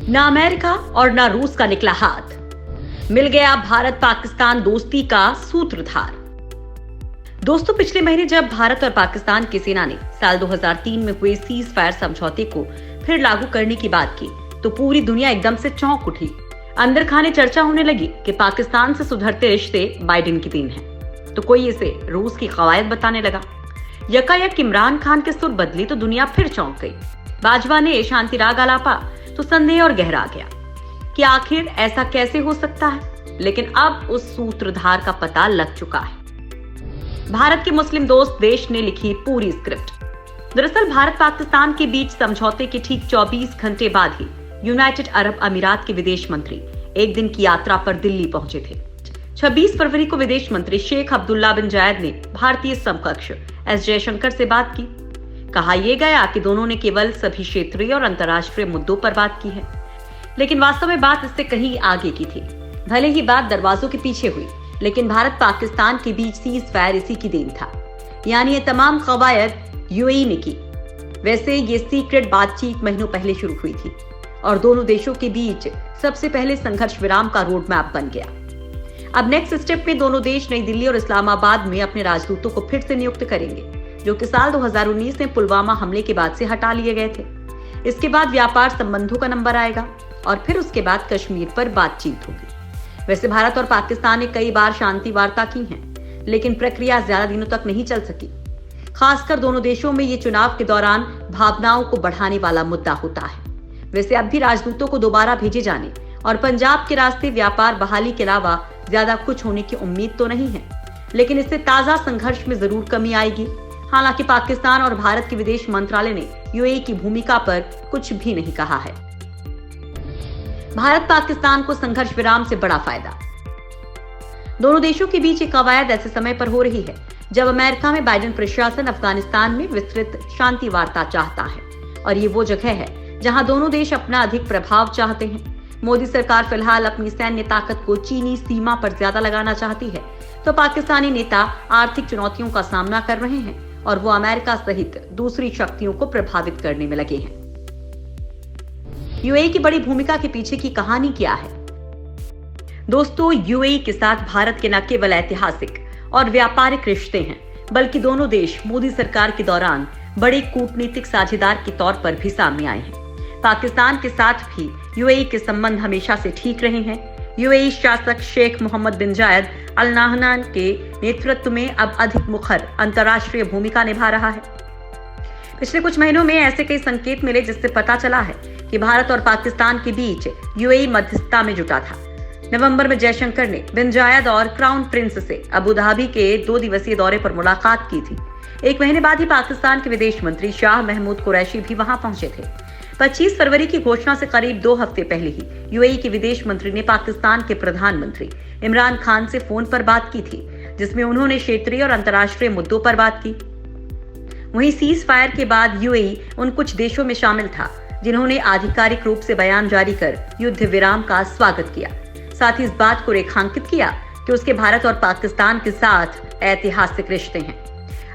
ना अमेरिका और ना रूस का निकला हाथ। मिल गया भारत पाकिस्तान दोस्ती का सूत्रधार। दोस्तों, पिछले महीने जब भारत और पाकिस्तान की सेना ने साल 2003 में हुए सीज फायर समझौते को फिर लागू करने की बात की तो पूरी दुनिया एकदम से चौंक उठी। अंदर खाने चर्चा होने लगी कि पाकिस्तान से सुधरते रिश्ते बाइडेन की देन है, तो कोई इसे रूस की कवायद बताने लगा। यकायक इमरान खान के सुर बदली तो दुनिया फिर चौंक गई। बाजवा ने शांति राग आलापा तो संदेह और गहरा गया कि आखिर ऐसा कैसे हो सकता है। लेकिन अब उस सूत्रधार का पता लग चुका है। भारत के मुस्लिम दोस्त देश ने लिखी पूरी स्क्रिप्ट। दरअसल भारत पाकिस्तान के बीच समझौते के ठीक 24 घंटे बाद ही यूनाइटेड अरब अमीरात के विदेश मंत्री एक दिन की यात्रा पर दिल्ली पहुंचे थे। 26 फरवरी को विदेश मंत्री शेख अब्दुल्ला बिन जायद ने भारतीय समकक्ष एस जयशंकर से बात की। कहा यह गया कि दोनों ने केवल सभी क्षेत्रीय और अंतर्राष्ट्रीय मुद्दों पर बात की है, लेकिन वास्तव में बात इससे कहीं आगे की थी। भले ही बात दरवाजों के पीछे हुई, लेकिन भारत पाकिस्तान के बीच सीज फायर इसी की देन था। यानी ये तमाम कवायद यूएई ने की। वैसे ये सीक्रेट बातचीत महीनों पहले शुरू हुई थी और दोनों देशों के बीच सबसे पहले संघर्ष विराम का रोड मैप बन गया। अब नेक्स्ट स्टेप में दोनों देश नई दिल्ली और इस्लामाबाद में अपने राजदूतों को फिर से नियुक्त करेंगे, जो कि साल 2019 में पुलवामा हमले के बाद से हटा लिए गए थे। इसके बाद व्यापार संबंधों का नंबर आएगा और फिर उसके बाद कश्मीर पर बातचीत होगी। वैसे भारत और पाकिस्तान ने कई बार शांति वार्ता की हैं, लेकिन प्रक्रिया ज्यादा दिनों तक नहीं चल सकी। खासकर दोनों देशों में ये चुनाव के दौरान भावनाओं को बढ़ाने वाला मुद्दा होता है। वैसे अब भी राजदूतों को दोबारा भेजे जाने और पंजाब के रास्ते व्यापार बहाली के अलावा ज्यादा कुछ होने की उम्मीद तो नहीं है, लेकिन इससे ताजा संघर्ष में जरूर कमी आएगी। हालांकि पाकिस्तान और भारत के विदेश मंत्रालय ने यूएई की भूमिका पर कुछ भी नहीं कहा है। भारत पाकिस्तान को संघर्ष विराम से बड़ा फायदा। दोनों देशों के बीच एक कवायद ऐसे समय पर हो रही है जब अमेरिका में बाइडेन प्रशासन अफगानिस्तान में विस्तृत शांति वार्ता चाहता है, और ये वो जगह है जहां दोनों देश अपना अधिक प्रभाव चाहते हैं। मोदी सरकार फिलहाल अपनी सैन्य ताकत को चीनी सीमा पर ज्यादा लगाना चाहती है, तो पाकिस्तानी नेता आर्थिक चुनौतियों का सामना कर रहे हैं और वो अमेरिका सहित दूसरी शक्तियों को प्रभावित करने में लगे हैं। यूएई की बड़ी भूमिका के पीछे की कहानी क्या है? दोस्तों, यूएई के साथ भारत के न केवल ऐतिहासिक और व्यापारिक रिश्ते हैं, बल्कि दोनों देश मोदी सरकार के दौरान बड़े कूटनीतिक साझेदार के तौर पर भी सामने आए हैं। पाकिस्तान के साथ भी यूएई के संबंध हमेशा से ठीक रहे हैं। यूएई शासक शेख मोहम्मद बिन जायद अल नाहयान के नेतृत्व में अब अधिक मुखर अंतर्राष्ट्रीय भूमिका निभा रहा है। पिछले कुछ महीनों में ऐसे कई संकेत मिले जिससे पता चला है कि भारत और पाकिस्तान के बीच यूएई मध्यस्थता में जुटा था। नवंबर में जयशंकर ने बिन जायद और क्राउन प्रिंस से अबू धाबी के 2 दिवसीय दौरे पर मुलाकात की थी। एक महीने बाद ही पाकिस्तान के विदेश मंत्री शाह महमूद कुरैशी भी वहां पहुंचे थे। 25 फरवरी की घोषणा से करीब 2 हफ्ते पहले ही यूएई के विदेश मंत्री ने पाकिस्तान के प्रधानमंत्री इमरान खान से फोन पर बात की थी, जिसमें उन्होंने क्षेत्रीय और अंतर्राष्ट्रीय मुद्दों पर बात की। वहीं सीज फायर के बाद यूएई उन कुछ देशों में शामिल था जिन्होंने आधिकारिक रूप से बयान जारी कर युद्ध विराम का स्वागत किया। साथ ही इस बात को रेखांकित किया कि उसके भारत और पाकिस्तान के साथ ऐतिहासिक रिश्ते हैं।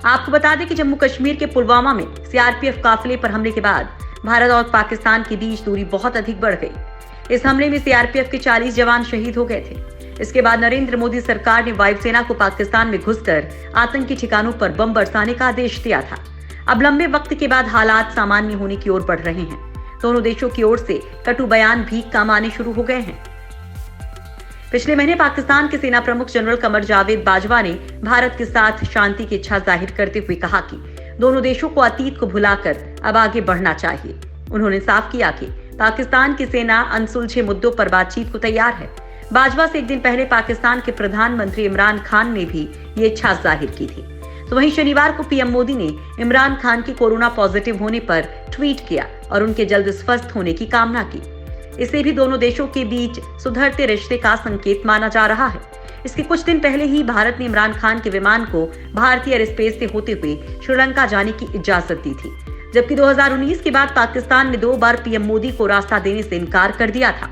आपको बता दें कि जम्मू कश्मीर के पुलवामा में सीआरपीएफ काफिले पर हमले के बाद भारत और पाकिस्तान के बीच दूरी बहुत अधिक बढ़ गई। इस हमले में सीआरपीएफ के 40 जवान शहीद हो गए थे। इसके बाद नरेंद्र मोदी सरकार ने वायुसेना को पाकिस्तान में घुसकर आतंकी ठिकानों पर बम बरसाने का आदेश दिया था। अब लंबे वक्त के बाद हालात सामान्य होने की ओर बढ़ रहे हैं। दोनों देशों की ओर से कटु बयान भी कम आने शुरू हो गए हैं। पिछले महीने पाकिस्तान के सेना प्रमुख जनरल कमर जावेद बाजवा ने भारत के साथ शांति की इच्छा जाहिर करते हुए कहा कि दोनों देशों को अतीत को भुलाकर अब आगे बढ़ना चाहिए। उन्होंने साफ किया कि पाकिस्तान की सेना अनसुलझे मुद्दों पर बातचीत को तैयार है। बाजवा से एक दिन पहले पाकिस्तान के प्रधानमंत्री इमरान खान ने भी ये इच्छा जाहिर की थी। तो वहीं शनिवार को पीएम मोदी ने इमरान खान के कोरोना पॉजिटिव होने पर ट्वीट किया और उनके जल्द स्वस्थ होने की कामना की। इसे भी दोनों देशों के बीच सुधरते रिश्ते का संकेत माना जा रहा है। इसके कुछ दिन पहले ही भारत ने इमरान खान के विमान को भारतीय एयर स्पेस से होते हुए श्रीलंका जाने की इजाजत दी थी, जबकि 2019 के बाद पाकिस्तान ने 2 बार पीएम मोदी को रास्ता देने से इनकार कर दिया था।